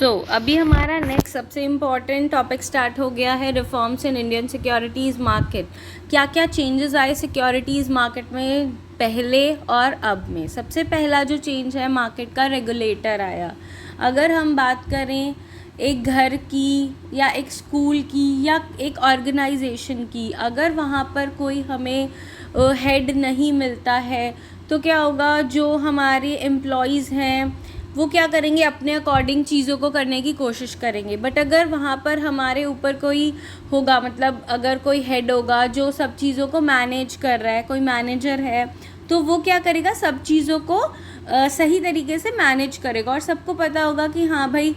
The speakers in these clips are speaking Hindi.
अभी हमारा नेक्स्ट सबसे इम्पॉर्टेंट टॉपिक स्टार्ट हो गया है, reforms in Indian securities market. क्या क्या चेंजेस आए सिक्योरिटीज़ मार्केट में पहले और अब में। सबसे पहला जो चेंज है मार्केट का, रेगुलेटर आया। अगर हम बात करें एक घर की या एक स्कूल की या एक ऑर्गेनाइजेशन की, अगर वहाँ पर कोई हमें हेड नहीं मिलता है तो क्या होगा, जो हमारे एम्प्लॉयज़ हैं वो क्या करेंगे, अपने अकॉर्डिंग चीज़ों को करने की कोशिश करेंगे। बट अगर वहाँ पर हमारे ऊपर कोई होगा, मतलब अगर कोई हेड होगा जो सब चीज़ों को मैनेज कर रहा है, कोई मैनेजर है, तो वो क्या करेगा, सब चीज़ों को सही तरीके से मैनेज करेगा। और सबको पता होगा कि हाँ भाई,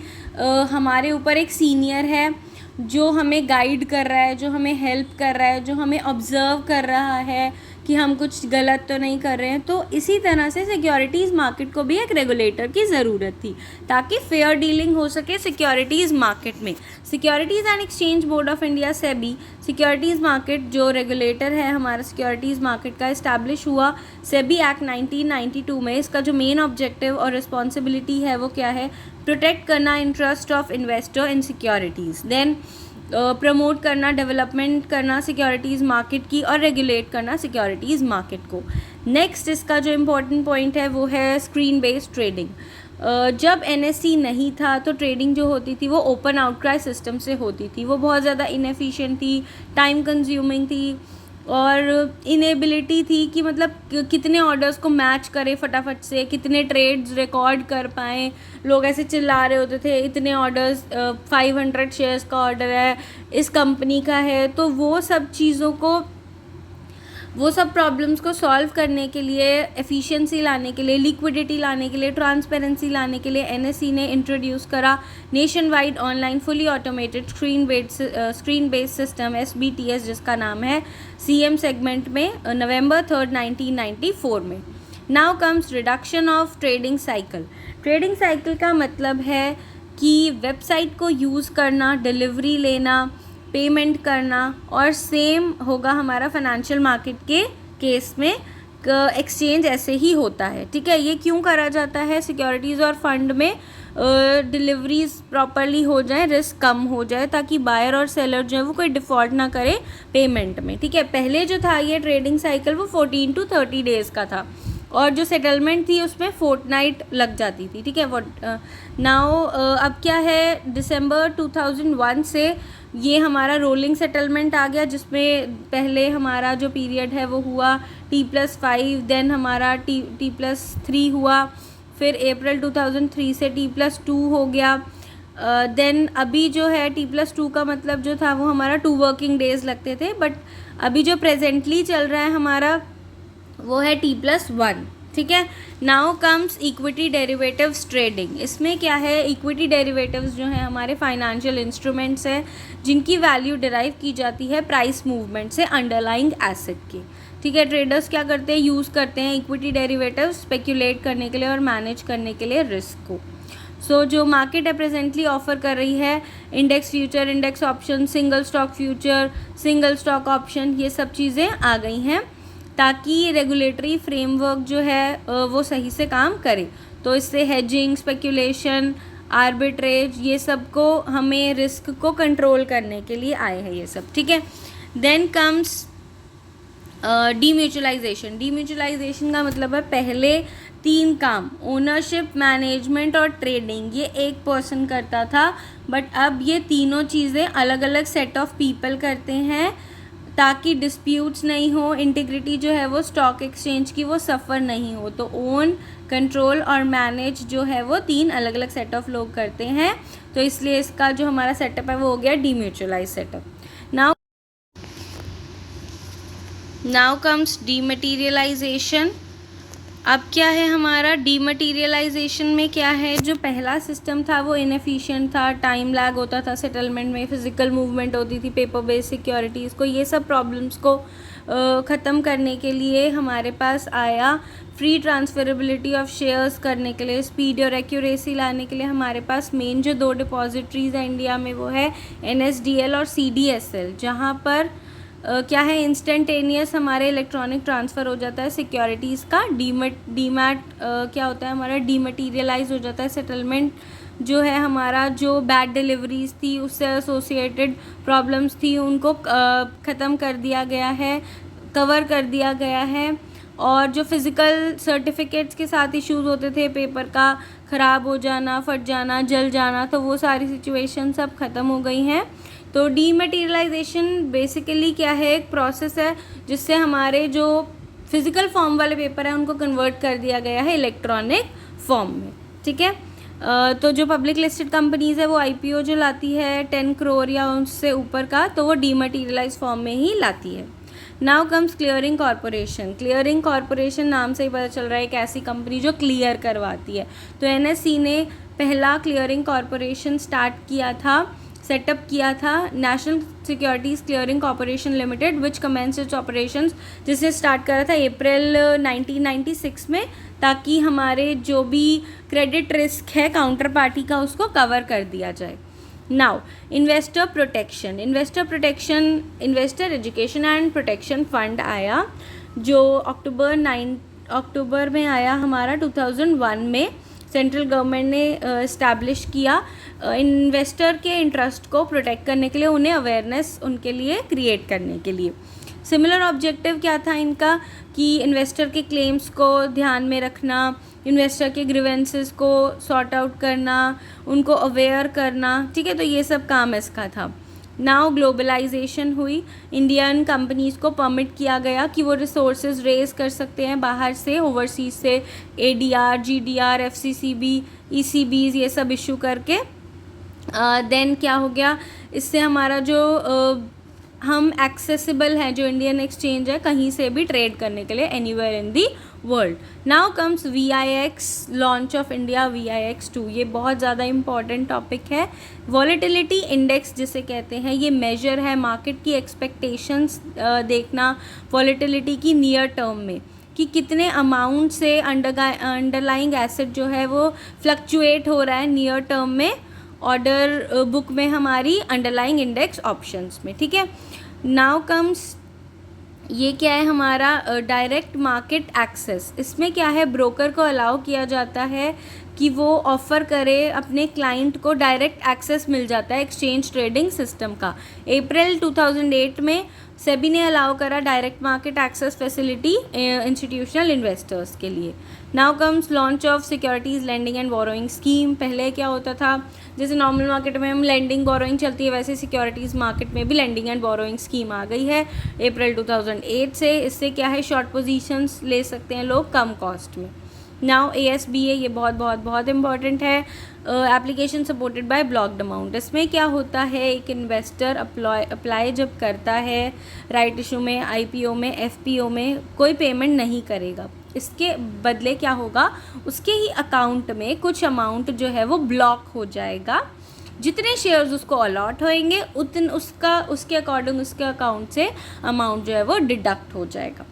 हमारे ऊपर एक सीनियर है जो हमें गाइड कर रहा है, जो हमें हेल्प कर रहा है, जो हमें ऑब्ज़र्व कर रहा है कि हम कुछ गलत तो नहीं कर रहे हैं। तो इसी तरह से सिक्योरिटीज़ मार्केट को भी एक रेगुलेटर की ज़रूरत थी ताकि फेयर डीलिंग हो सके सिक्योरिटीज़ मार्केट में। Securities and exchange board of India SEBI, securities market जो रेगुलेटर है हमारा सिक्योरिटीज़ मार्केट का, इस्टेब्लिश हुआ सेबी एक्ट 1992 में। इसका जो मेन ऑब्जेक्टिव और रिस्पॉन्सिबिलिटी है वो क्या है, प्रोटेक्ट करना interest of investor in securities, then promote करना, डेवलपमेंट करना सिक्योरिटीज़ मार्केट की, और रेगुलेट करना सिक्योरिटीज़ मार्केट को। नेक्स्ट इसका जो इम्पोर्टेंट पॉइंट है वो है स्क्रीन बेस्ड ट्रेडिंग। जब NSE नहीं था तो ट्रेडिंग जो होती थी वो ओपन आउटक्राई सिस्टम से होती थी। वो बहुत ज़्यादा इनएफिशिएंट थी, टाइम कंज्यूमिंग थी और इनेबिलिटी थी कि मतलब कितने ऑर्डर्स को मैच करें फटाफट से, कितने ट्रेड्स रिकॉर्ड कर पाएँ। लोग ऐसे चिल्ला रहे होते थे, इतने ऑर्डर्स, 500 शेयर्स का ऑर्डर है, इस कंपनी का है। तो वो सब चीज़ों को, वो सब प्रॉब्लम्स को सॉल्व करने के लिए, एफिशिएंसी लाने के लिए, लिक्विडिटी लाने के लिए, ट्रांसपेरेंसी लाने के लिए NSE ने इंट्रोड्यूस करा nation wide online fully automated screen based system SBTS, जिसका नाम है CM सेगमेंट में November 3, 1994 में। Now comes reduction of trading cycle. Trading cycle का मतलब है कि वेबसाइट को यूज़ करना, डिलीवरी लेना, पेमेंट करना, और सेम होगा हमारा फाइनेंशियल मार्केट के केस में, एक्सचेंज ऐसे ही होता है। ठीक है, ये क्यों करा जाता है, सिक्योरिटीज़ और फंड में डिलीवरीज प्रॉपरली हो जाए, रिस्क कम हो जाए, ताकि बायर और सेलर जो है वो कोई डिफ़ॉल्ट ना करे पेमेंट में। ठीक है, पहले जो था ये ट्रेडिंग साइकिल वो 14 to 30 डेज़ का था, और जो सेटलमेंट थी उसमें फोर्टनाइट लग जाती थी। ठीक है, नाउ अब क्या है, दिसंबर 2001 से ये हमारा रोलिंग सेटलमेंट आ गया, जिसमें पहले हमारा जो पीरियड है वो हुआ T+5, देन हमारा T+3 हुआ, फिर अप्रैल 2003 से T+2 हो गया। देन अभी जो है T+2 का मतलब जो था वो हमारा 2 वर्किंग डेज़ लगते थे, बट अभी जो प्रेजेंटली चल रहा है हमारा वो है T+1। ठीक है, now comes equity derivatives trading. इसमें क्या है, इक्विटी डेरिवेटिव्स जो है हमारे फाइनेंशियल इंस्ट्रूमेंट्स हैं जिनकी वैल्यू डिराइव की जाती है प्राइस मूवमेंट से अंडरलाइंग एसेट की। ठीक है, ट्रेडर्स क्या करते हैं, यूज़ करते हैं इक्विटी डेरिवेटिव्स स्पेक्यूलेट करने के लिए और मैनेज करने के लिए रिस्क को। जो मार्केट है प्रेजेंटली ऑफर कर रही है index future, index option, single stock future, single stock option, ये सब चीज़ें आ गई हैं ताकि रेगुलेटरी फ्रेमवर्क जो है वो सही से काम करे। तो इससे हेजिंग, स्पेक्यूलेशन, आर्बिट्रेज, ये सब को हमें रिस्क को कंट्रोल करने के लिए आए हैं ये सब। ठीक है, देन कम्स डीम्यूचुअलाइजेशन। डीम्यूचुअलाइजेशन का मतलब है पहले 3 काम, ओनरशिप, मैनेजमेंट और ट्रेडिंग, ये एक पर्सन करता था, बट अब ये तीनों चीज़ें अलग अलग सेट ऑफ पीपल करते हैं ताकि डिस्प्यूट्स नहीं हो, इंटीग्रिटी जो है वो स्टॉक एक्सचेंज की वो सफ़र नहीं हो। तो ओन, कंट्रोल और मैनेज जो है वो 3 अलग अलग सेट ऑफ लोग करते हैं, तो इसलिए इसका जो हमारा सेटअप है वो हो गया डीम्यूचुअलाइज सेटअप। Now comes dematerialisation. अब क्या है हमारा डीमटेरियलाइजेशन में क्या है, जो पहला सिस्टम था वो इनएफिशिएंट था, टाइम लैग होता था सेटलमेंट में, फिजिकल मूवमेंट होती थी पेपर बेस्ड सिक्योरिटीज़ को। ये सब प्रॉब्लम्स को ख़त्म करने के लिए हमारे पास आया फ्री ट्रांसफरेबिलिटी ऑफ शेयर्स करने के लिए, स्पीड और एक्यूरेसी लाने के लिए हमारे पास मेन जो 2 डिपॉजिटरीज़ हैं इंडिया में वो है NSDL और CDSL, जहाँ पर क्या है, इंस्टेंटेनियस हमारे इलेक्ट्रॉनिक ट्रांसफ़र हो जाता है सिक्योरिटीज़ का। डीमैट क्या होता है हमारा, डीमटेरियलाइज हो जाता है सेटलमेंट जो है हमारा जो बैड डिलीवरीज थी उससे एसोसिएटेड प्रॉब्लम्स थी उनको ख़त्म कर दिया गया है, कवर कर दिया गया है। और जो फिज़िकल सर्टिफिकेट्स के साथ इश्यूज़ होते थे, पेपर का ख़राब हो जाना, फट जाना, जल जाना, तो वो सारी सिचुएशन सब ख़त्म हो गई हैं। तो डीमटेरियलाइजेशन बेसिकली क्या है, एक प्रोसेस है जिससे हमारे जो फिज़िकल फॉर्म वाले पेपर हैं उनको कन्वर्ट कर दिया गया है इलेक्ट्रॉनिक फॉर्म में, ठीक है। तो जो पब्लिक लिस्टेड कंपनीज़ है वो IPO जो लाती है 10 करोड़ या उससे ऊपर का, तो वो डीमटेरियलाइज फॉर्म में ही लाती है। Now comes clearing corporation. Clearing corporation नाम से ही पता चल रहा है एक ऐसी कंपनी जो क्लियर करवाती है। तो NSE ने पहला क्लियरिंग कॉरपोरेशन सेटअप किया था, national securities clearing corporation limited, which commences its operations, जिसे स्टार्ट करा था अप्रैल 1996 में, ताकि हमारे जो भी क्रेडिट रिस्क है काउंटर पार्टी का उसको कवर कर दिया जाए। Now investor protection. Investor education and protection fund आया, जो अक्टूबर में आया हमारा 2001 में। सेंट्रल गवर्नमेंट ने इस्टेब्लिश किया इन्वेस्टर के इंटरेस्ट को प्रोटेक्ट करने के लिए, उन्हें अवेयरनेस उनके लिए क्रिएट करने के लिए। सिमिलर ऑब्जेक्टिव क्या था इनका कि इन्वेस्टर के क्लेम्स को ध्यान में रखना, इन्वेस्टर के ग्रीवेंसेस को सॉर्ट आउट करना, उनको अवेयर करना, ठीक है। तो ये सब काम इसका था। नाउ ग्लोबलाइजेशन हुई, इंडियन कंपनीज़ को परमिट किया गया कि वो रिसोर्सेज रेज कर सकते हैं बाहर से, ओवरसीज से, ADR, GDR, FCCB, ECBs ये सब इशू करके। देन क्या हो गया, इससे हमारा जो हम एक्सेसिबल हैं, जो इंडियन एक्सचेंज है, कहीं से भी ट्रेड करने के लिए anywhere in the world. Now comes VIX, launch of India VIX2। ये बहुत ज़्यादा इम्पॉर्टेंट टॉपिक है। वॉलेटिलिटी इंडेक्स जिसे कहते हैं, ये मेजर है मार्केट की एक्सपेक्टेशंस देखना वॉलेटिलिटी की नियर टर्म में, कि कितने अमाउंट से अंडरलाइंग एसेट जो है वो फ्लक्चुएट हो रहा है नियर टर्म में ऑर्डर बुक में हमारी अंडरलाइंग इंडेक्स ऑप्शंस में, ठीक है। नाउ कम्स, ये क्या है हमारा डायरेक्ट मार्केट एक्सेस। इसमें क्या है, ब्रोकर को अलाउ किया जाता है कि वो ऑफ़र करे, अपने क्लाइंट को डायरेक्ट एक्सेस मिल जाता है एक्सचेंज ट्रेडिंग सिस्टम का। अप्रैल 2008 में सेबी ने अलाउ करा direct market access facility institutional investors के लिए। Now comes launch of securities lending and borrowing scheme. पहले क्या होता था, जैसे नॉर्मल मार्केट में हम लेंडिंग बोरोइंग चलती है, वैसे सिक्योरिटीज़ मार्केट में भी लेंडिंग एंड बोरोइंग स्कीम आ गई है अप्रैल 2008 से। इससे क्या है, शॉर्ट पोजीशंस ले सकते हैं लोग कम कॉस्ट में। नाउ ASBA, ये बहुत इंपॉर्टेंट है। Application supported by blocked amount. इसमें क्या होता है, एक इन्वेस्टर अप्लाई जब करता है राइट इशू में, IPO में, FPO में, कोई पेमेंट नहीं करेगा, इसके बदले क्या होगा, उसके ही अकाउंट में कुछ अमाउंट जो है वो ब्लॉक हो जाएगा। जितने शेयर्स उसको अलॉट होंगे उसके अकॉर्डिंग उसके अकाउंट से अमाउंट जो है वो डिडक्ट हो जाएगा।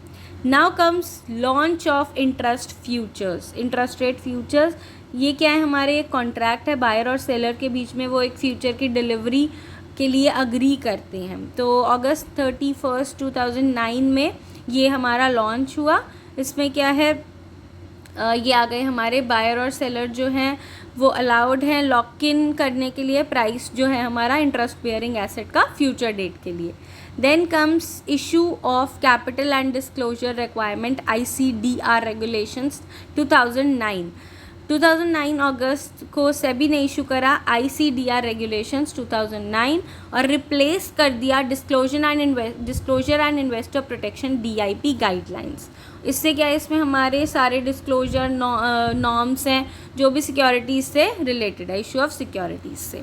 Now comes launch of interest rate futures. ये क्या है, हमारे एक कॉन्ट्रैक्ट है बायर और सेलर के बीच में, वो एक फ्यूचर की डिलीवरी के लिए अग्री करते हैं। तो अगस्त 31, 2009 में ये हमारा लॉन्च हुआ। इसमें क्या है, ये आ गए हमारे बायर और सेलर जो हैं वो अलाउड हैं लॉक इन करने के लिए प्राइस जो है हमारा इंटरेस्ट बेयरिंग एसेट का फ्यूचर डेट के लिए। Then comes issue of capital and disclosure requirement ICDR regulations 2009 अगस्त को सेबी ने इशू करा ICDR रेगुलेशंस 2009 और रिप्लेस कर दिया disclosure and investor protection DIP guidelines. इससे क्या है, इसमें हमारे सारे डिस्क्लोजर नॉर्म्स हैं जो भी सिक्योरिटीज़ से रिलेटेड है, इशू ऑफ सिक्योरिटीज़ से।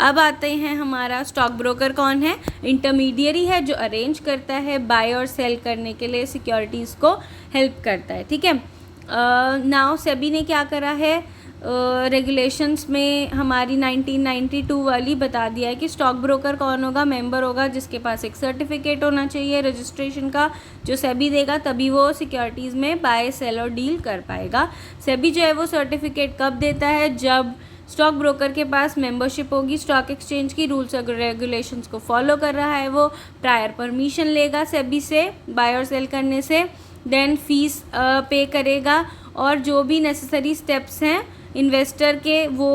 अब आते हैं हमारा स्टॉक ब्रोकर कौन है, इंटरमीडियरी है जो अरेंज करता है बाय और सेल करने के लिए सिक्योरिटीज़ को हेल्प करता है, ठीक है। नाउ सेबी ने क्या करा है, रेगुलेशंस में हमारी 1992 वाली बता दिया है कि स्टॉक ब्रोकर कौन होगा, मेंबर होगा जिसके पास एक सर्टिफिकेट होना चाहिए रजिस्ट्रेशन का, जो सेबी देगा तभी वो सिक्योरिटीज़ में बाय सेल और डील कर पाएगा। सेबी जो है वो सर्टिफिकेट कब देता है, जब स्टॉक ब्रोकर के पास मेंबरशिप होगी, स्टॉक एक्सचेंज की रूल्स और रेगुलेशंस को फॉलो कर रहा है, वो प्रायर परमिशन लेगा सेबी से बाय और सेल करने से, देन फीस पे करेगा और जो भी नेसेसरी स्टेप्स हैं इन्वेस्टर के वो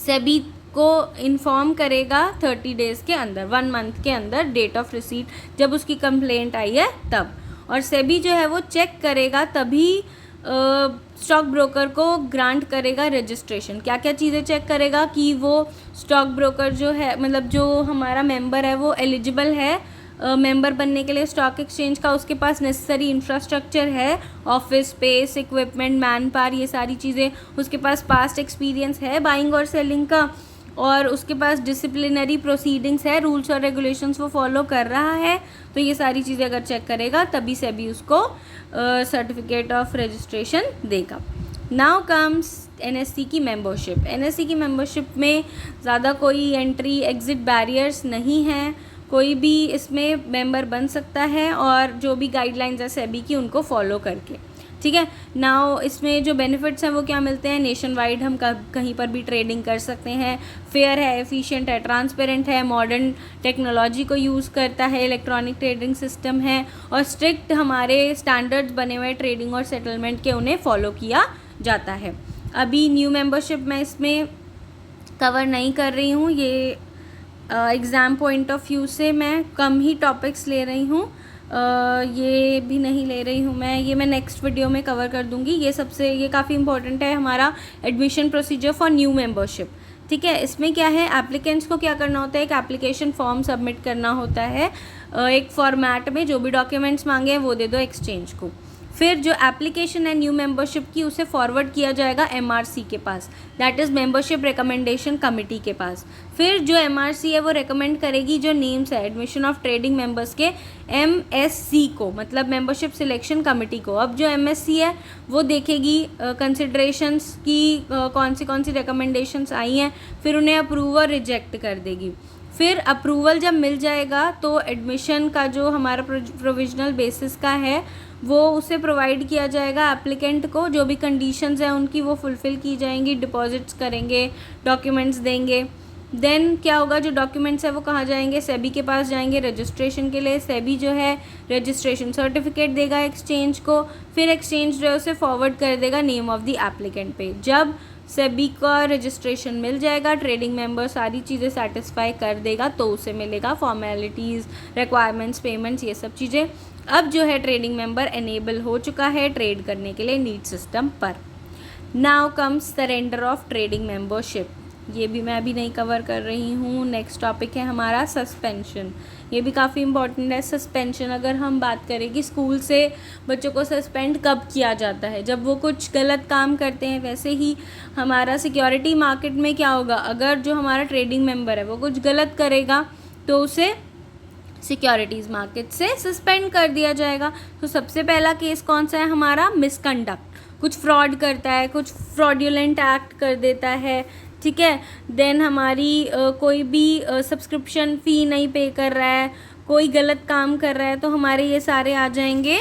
सेबी को इन्फॉर्म करेगा 30 डेज़ के अंदर, 1 मंथ के अंदर, डेट ऑफ रिसीट जब उसकी कंप्लेंट आई है तब। और सेबी जो है वो चेक करेगा तभी स्टॉक ब्रोकर को ग्रांट करेगा रजिस्ट्रेशन। क्या क्या चीज़ें चेक करेगा कि वो स्टॉक ब्रोकर जो है, मतलब जो हमारा मेंबर है वो एलिजिबल है मेंबर बनने के लिए स्टॉक एक्सचेंज का, उसके पास नेसेसरी इंफ्रास्ट्रक्चर है, office space, equipment, man power, ये सारी चीज़ें, उसके पास पास्ट एक्सपीरियंस है बाइंग और सेलिंग का, और उसके पास डिसिप्लिनरी प्रोसीडिंग्स है, रूल्स और रेगुलेशंस वो फॉलो कर रहा है। तो ये सारी चीज़ें अगर चेक करेगा तभी सेबी उसको सर्टिफिकेट ऑफ रजिस्ट्रेशन देगा। नाउ कम्स एनएससी की मेंबरशिप। एनएससी की मेंबरशिप में ज़्यादा कोई एंट्री एग्ज़िट बैरियर्स नहीं हैं, कोई भी इसमें मेंबर बन सकता है और जो भी गाइडलाइंस है सेबी की उनको फॉलो करके, ठीक है। नाउ इसमें जो बेनिफिट्स हैं वो क्या मिलते हैं, नेशन वाइड हम कहीं पर भी ट्रेडिंग कर सकते हैं, फेयर है, एफिशिएंट है, ट्रांसपेरेंट है, मॉडर्न टेक्नोलॉजी को यूज़ करता है, इलेक्ट्रॉनिक ट्रेडिंग सिस्टम है, और स्ट्रिक्ट हमारे स्टैंडर्ड्स बने हुए ट्रेडिंग और सेटलमेंट के उन्हें फॉलो किया जाता है। अभी न्यू मेंबरशिप मैं इसमें कवर नहीं कर रही हूँ, ये एग्ज़ाम पॉइंट ऑफ व्यू से मैं कम ही टॉपिक्स ले रही हूँ, ये भी नहीं ले रही हूँ मैं नेक्स्ट वीडियो में कवर कर दूँगी। ये काफ़ी इंपॉर्टेंट है हमारा admission procedure for new membership, ठीक है। इसमें क्या है, एप्लीकेंट्स को क्या करना होता है, एक एप्लीकेशन फॉर्म सबमिट करना होता है एक फॉर्मेट में, जो भी डॉक्यूमेंट्स मांगे हैं वो दे दो एक्सचेंज को। फिर जो एप्लीकेशन है न्यू मेंबरशिप की उसे फॉरवर्ड किया जाएगा एमआरसी के पास, that is membership recommendation committee के पास। फिर जो एमआरसी है वो रिकमेंड करेगी जो नेम्स है एडमिशन ऑफ ट्रेडिंग मेंबर्स के एमएससी को, मतलब मेंबरशिप सिलेक्शन कमेटी को। अब जो एमएससी है वो देखेगी कंसिडरेशंस की कौन सी रिकमेंडेशंस आई हैं, फिर उन्हें अप्रूव और रिजेक्ट कर देगी। फिर अप्रूवल जब मिल जाएगा तो एडमिशन का जो हमारा प्रोविजनल बेसिस का है वो उसे प्रोवाइड किया जाएगा एप्लीकेंट को, जो भी कंडीशंस हैं उनकी वो फुलफ़िल की जाएंगी, डिपॉजिट्स करेंगे, डॉक्यूमेंट्स देंगे। देन क्या होगा, जो डॉक्यूमेंट्स है वो कहाँ जाएंगे, सेबी के पास जाएंगे रजिस्ट्रेशन के लिए। सेबी जो है रजिस्ट्रेशन सर्टिफिकेट देगा एक्सचेंज को, फिर एक्सचेंज जो है उसे फॉरवर्ड कर देगा नेम ऑफ द एप्लीकेंट पे। जब सेबी का रजिस्ट्रेशन मिल जाएगा, ट्रेडिंग मेंबर सारी चीज़ें सेटिस्फाई कर देगा तो उसे मिलेगा फॉर्मेलिटीज़, रिक्वायरमेंट्स, पेमेंट्स, ये सब चीज़ें। अब जो है ट्रेडिंग मेंबर एनेबल हो चुका है ट्रेड करने के लिए नीट सिस्टम पर। Now comes surrender of trading membership, ये भी मैं अभी नहीं कवर कर रही हूँ। नेक्स्ट टॉपिक है हमारा सस्पेंशन, ये भी काफ़ी इंपॉर्टेंट है। सस्पेंशन अगर हम बात करें कि स्कूल से बच्चों को सस्पेंड कब किया जाता है, जब वो कुछ गलत काम करते हैं। वैसे ही हमारा सिक्योरिटी मार्केट में क्या होगा, अगर जो हमारा ट्रेडिंग मेंबर है वो कुछ गलत करेगा तो उसे सिक्योरिटीज़ मार्केट से सस्पेंड कर दिया जाएगा। तो सबसे पहला केस कौन सा है हमारा, मिसकंडक्ट, कुछ फ्रॉड करता है, कुछ फ्रॉड्यूलेंट एक्ट कर देता है, ठीक है। देन हमारी कोई भी सब्सक्रिप्शन फ़ी नहीं पे कर रहा है, कोई गलत काम कर रहा है, तो हमारे ये सारे आ जाएंगे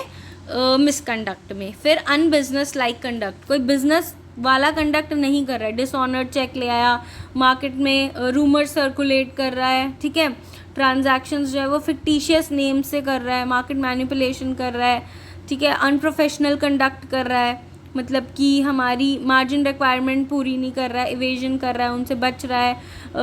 मिसकंडक्ट में। फिर अनबिजनेस लाइक कंडक्ट, कोई बिजनेस वाला कंडक्ट नहीं कर रहा है, डिसऑनर्ड चेक ले आया, मार्केट में रूमर सर्कुलेट कर रहा है, ठीक है। ट्रांजैक्शंस जो है वो फिक्टिशियस नेम से कर रहा है, मार्केट मैनिपुलेशन कर रहा है, ठीक है। अनप्रोफेशनल कंडक्ट कर रहा है, मतलब कि हमारी मार्जिन रिक्वायरमेंट पूरी नहीं कर रहा है, इवेजन कर रहा है, उनसे बच रहा है,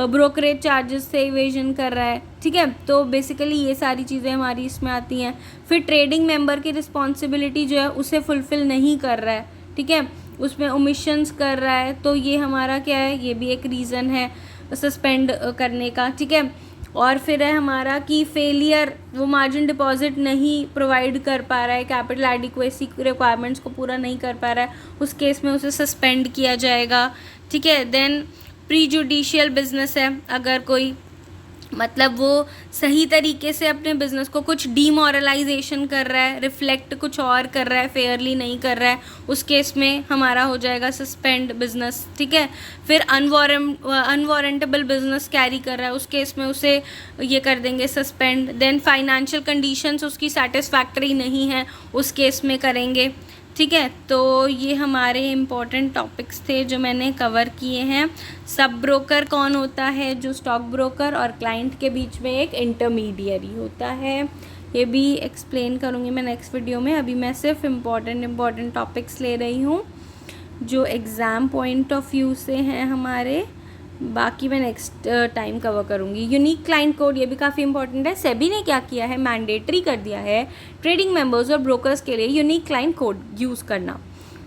ब्रोकरेज चार्जेस से इवेजन कर रहा है, ठीक है। तो बेसिकली ये सारी चीज़ें हमारी इसमें आती हैं। फिर ट्रेडिंग मेंबर की रिस्पॉन्सिबिलिटी जो है उसे फुलफ़िल नहीं कर रहा है, ठीक है, उसमें ओमिशंस कर रहा है, तो ये हमारा क्या है, ये भी एक रीज़न है सस्पेंड करने का, ठीक है। और फिर है हमारा कि फेलियर, वो मार्जिन डिपॉजिट नहीं प्रोवाइड कर पा रहा है, कैपिटल एडिक्वेसी रिक्वायरमेंट्स को पूरा नहीं कर पा रहा है, उस केस में उसे सस्पेंड किया जाएगा, ठीक है। देन प्री जुडिशियल बिजनेस है, अगर कोई मतलब वो सही तरीके से अपने बिज़नेस को कुछ डीमोरलाइजेशन कर रहा है, रिफ्लेक्ट कुछ और कर रहा है, फेयरली नहीं कर रहा है, उस केस में हमारा हो जाएगा सस्पेंड बिज़नेस, ठीक है। फिर अनवारंटेबल बिज़नेस कैरी कर रहा है, उस केस में उसे ये कर देंगे सस्पेंड। देन फाइनेंशियल कंडीशंस उसकी सेटिस्फैक्ट्री नहीं है, उस केस में करेंगे, ठीक है। तो ये हमारे इम्पोर्टेंट टॉपिक्स थे जो मैंने कवर किए हैं। सब ब्रोकर कौन होता है, जो स्टॉक ब्रोकर और क्लाइंट के बीच में एक इंटरमीडियरी होता है, ये भी एक्सप्लेन करूँगी मैं नेक्स्ट वीडियो में। अभी मैं सिर्फ इम्पॉर्टेंट टॉपिक्स ले रही हूँ जो एग्ज़ाम पॉइंट ऑफ व्यू से हैं हमारे। बाकी मैं नेक्स्ट टाइम कवर करूँगी। यूनिक क्लाइंट कोड, ये भी काफ़ी इंपॉर्टेंट है। सेबी ने क्या किया है, मैंडेटरी कर दिया है ट्रेडिंग मेंबर्स और ब्रोकर्स के लिए यूनिक क्लाइंट कोड यूज़ करना।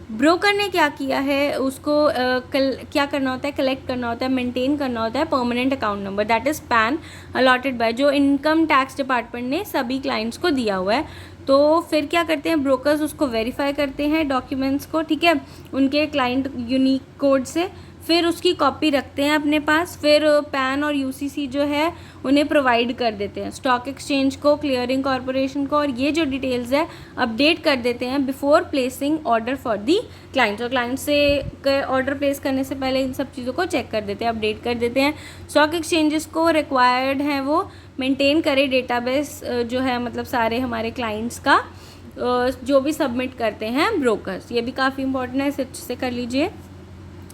ब्रोकर ने क्या किया है, उसको क्या करना होता है, कलेक्ट करना होता है, मेंटेन करना होता है permanent account number, that is PAN, allotted by, जो इनकम टैक्स डिपार्टमेंट ने सभी क्लाइंट्स को दिया हुआ है। तो फिर क्या करते हैं ब्रोकर्स, उसको वेरीफाई करते हैं डॉक्यूमेंट्स को, ठीक है, उनके क्लाइंट यूनिक कोड से, फिर उसकी कॉपी रखते हैं अपने पास, फिर पैन और यूसीसी जो है उन्हें प्रोवाइड कर देते हैं स्टॉक एक्सचेंज को, क्लियरिंग कॉरपोरेशन को, और ये जो डिटेल्स है अपडेट कर देते हैं before placing order for the client. और क्लाइंट से ऑर्डर प्लेस करने से पहले इन सब चीज़ों को चेक कर देते हैं, अपडेट कर देते हैं। स्टॉक एक्सचेंजेस को रिक्वायर्ड है वो मेंटेन करे डेटाबेस जो है, मतलब सारे हमारे क्लाइंट्स का जो भी सबमिट करते हैं ब्रोकर्स, ये भी काफ़ी इंपॉर्टेंट है, इसे अच्छे से कर लीजिए।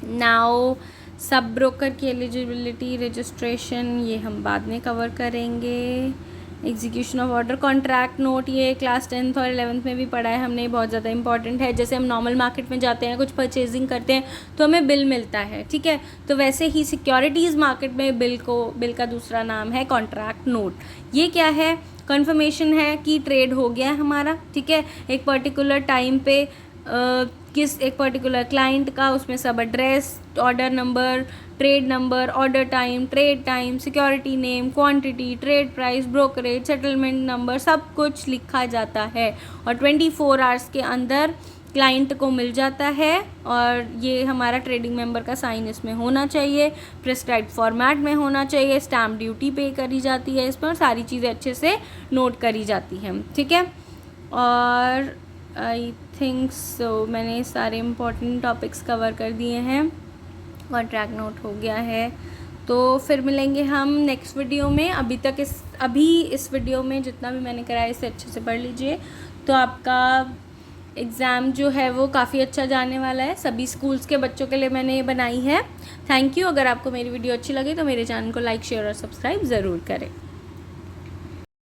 नाउ सब ब्रोकर की एलिजिबिलिटी, रजिस्ट्रेशन, ये हम बाद में कवर करेंगे। Execution of order, contract note, ये क्लास 10th और 11th में भी पढ़ा है हमने, बहुत ज़्यादा इंपॉर्टेंट है। जैसे हम नॉर्मल मार्केट में जाते हैं, कुछ परचेजिंग करते हैं तो हमें बिल मिलता है, ठीक है, तो वैसे ही सिक्योरिटीज़ मार्केट में बिल का दूसरा नाम है कॉन्ट्रैक्ट नोट। ये क्या है, कंफर्मेशन है कि ट्रेड हो गया है हमारा, ठीक है, एक पर्टिकुलर टाइम पे किस एक पर्टिकुलर क्लाइंट का, उसमें सब address, order number, trade number, order time, trade time, security name, quantity, trade price, brokerage, settlement number, सब कुछ लिखा जाता है और 24 आवर्स के अंदर क्लाइंट को मिल जाता है। और ये हमारा ट्रेडिंग मेंबर का साइन इसमें होना चाहिए, प्रिस्क्राइब्ड फॉर्मेट में होना चाहिए, स्टैम्प ड्यूटी पे करी जाती है इसमें, और सारी चीज़ें अच्छे से नोट करी जाती हैं, ठीक है। और आई थिंक सो मैंने सारे इम्पोर्टेंट टॉपिक्स कवर कर दिए हैं, कॉन्ट्रैक्ट नोट हो गया है। तो फिर मिलेंगे हम नेक्स्ट वीडियो में। अभी इस वीडियो में जितना भी मैंने कराया इसे अच्छे से पढ़ लीजिए, तो आपका एग्ज़ाम जो है वो काफ़ी अच्छा जाने वाला है। सभी स्कूल्स के बच्चों के लिए मैंने ये बनाई है। Thank you. अगर आपको मेरी वीडियो अच्छी लगी तो मेरे चैनल को लाइक, शेयर और सब्सक्राइब ज़रूर करें।